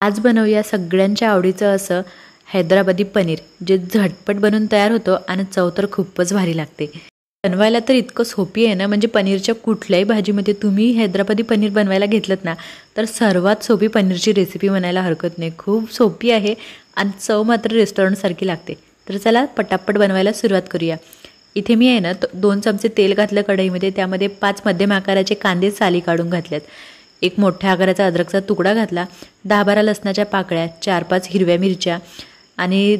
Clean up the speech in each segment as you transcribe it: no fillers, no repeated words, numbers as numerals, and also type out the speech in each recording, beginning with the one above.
आज बनवूया सगळ्यांच्या आवडीचं असं हैदराबादी पनीर, जे झटपट बनून तयार होतं आणि चव तर खूपच भारी लागते। बनवायला तर इतकं सोपी आहे ना, म्हणजे पनीरच्या कुठल्याही भाजीमध्ये तुम्ही हैदराबादी पनीर बनवायला घेतलत ना, तर सर्वात सोपी पनीरची रेसिपी म्हणायला हरकत नाही। खूप सोपी आहे आणि चव मात्र रेस्टॉरंटसारखी लागते। तर चला पटापट बनवायला सुरुवात करूया। इथे मी आहे ना 2 चमचे तेल घातलं कढईमध्ये, त्यामध्ये 5 मध्यम आकाराचे कांदे साली काढून घातलेत, एक मोठ्या आकाराचा अद्रकचा तुकडा घातला, 10-12 लसणाच्या पाकळ्या, 4-5 हिरव्या मिरच्या आणि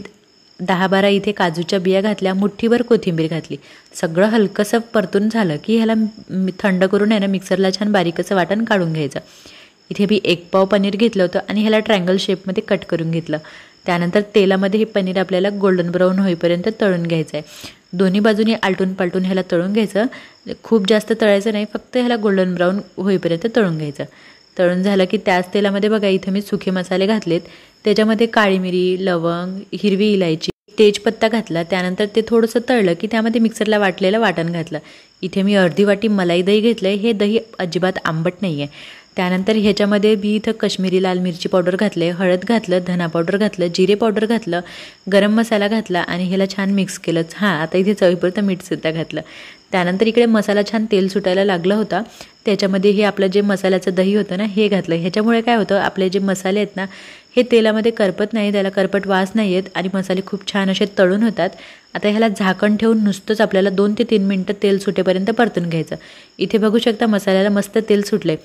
10-12 इथे काजूच्या बिया घातल्या, मुठ्ठीभर कोथिंबीर घातली। सगळं हलकंसं परतून झालं की ह्याला थंड करून आहे ना मिक्सरला छान बारीक असं वाटण काढून घ्यायचं। इथे मी 1 पाव पनीर घेतलं होतं आणि ह्याला ट्रायंगल शेपमध्ये कट करून घेतलं। त्यानंतर तेलामध्ये हे पनीर आपल्याला गोल्डन ब्राऊन होईपर्यंत तळून घ्यायचं आहे। दोन्ही बाजूनी आलटून पालटून ह्याला तळून घ्यायचं, खूप जास्त तळायचं नाही, फक्त ह्याला गोल्डन ब्राऊन होईपर्यंत तळून घ्यायचं। तळून झालं की त्याच तेलामध्ये बघा इथे मी सुखे मसाले घातलेत, त्याच्यामध्ये काळी मिरी, लवंग, हिरवी इलायची, तेजपत्ता घातला। त्यानंतर ते थोडंसं तळलं की त्यामध्ये मिक्सरला वाटलेलं वाटण घातलं। इथे मी अर्धी वाटी मलाई दही घेतलंय, हे दही अजिबात आंबट नाही आहे। त्यानंतर ह्याच्यामध्ये मी इथं कश्मीरी लाल मिरची पावडर घातले, हळद घातलं, धना पावडर घातलं, जिरे पावडर घातलं, गरम मसाला घातला आणि ह्याला छान मिक्स केलं। आता इथे चवीपुरतं मीठसुद्धा घातलं। त्यानंतर इकडे मसाला छान तेल सुटायला लागला होता, त्याच्यामध्ये हे आपलं जे मसाल्याचं दही होतं ना हे घातलं। ह्याच्यामुळे काय होतं, आपले जे मसाले आहेत ना हे तेलामध्ये करपत नाही, त्याला करपट वास नाही येत आणि मसाले खूप छान असे तळून होतात। आता ह्याला झाकण ठेवून नुसतंच आपल्याला 2 ते 3 मिनिटं तेल सुटेपर्यंत परतून घ्यायचं। इथे बघू शकता मसाल्याला मस्त तेल सुटले।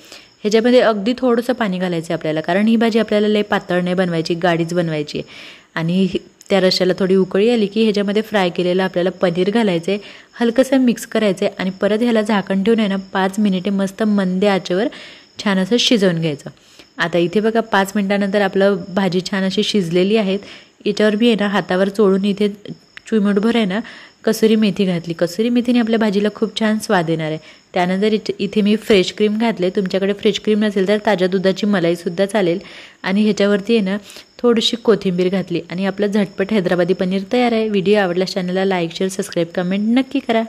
ह्याच्यामध्ये अगदी थोडंसं पाणी घालायचं आपल्याला, कारण ही भाजी आपल्याला लय पातळ नाही बनवायची, गाढीच बनवायची आहे। आणि त्या रश्श्याला थोडी उकळी आली की ह्याच्यामध्ये फ्राय केलेलं आपल्याला पनीर घालायचं आहे, हलकंसं मिक्स करायचं आहे आणि परत ह्याला झाकण ठेवून आहे ना 5 मिनिटे मस्त मंद आचेवर छान असं शिजवून घ्यायचं। आता इथे बघा 5 मिनिटानंतर आपलं भाजी छान अशी शिजलेली आहेत। याच्यावर मी आहे ना हातावर चोळून इथे चिमूटभर आहे ना कसुरी मेथी घातली। कसुरी मेथीने आपल्या भाजीला खूप छान स्वाद येणार आहे। त्यानंतर इथे मी फ्रेश क्रीम घातले, तुमच्याकडे फ्रेश क्रीम नसेल तर ताज्या दुधाची मलाईसुद्धा चालेल। आणि ह्याच्यावरती आहे ना थोडीशी कोथिंबीर घातली आणि आपलं झटपट हैदराबादी पनीर तयार आहे। व्हिडिओ आवडल्यास चॅनलला लाईक, शेअर, सबस्क्राईब, कमेंट नक्की करा।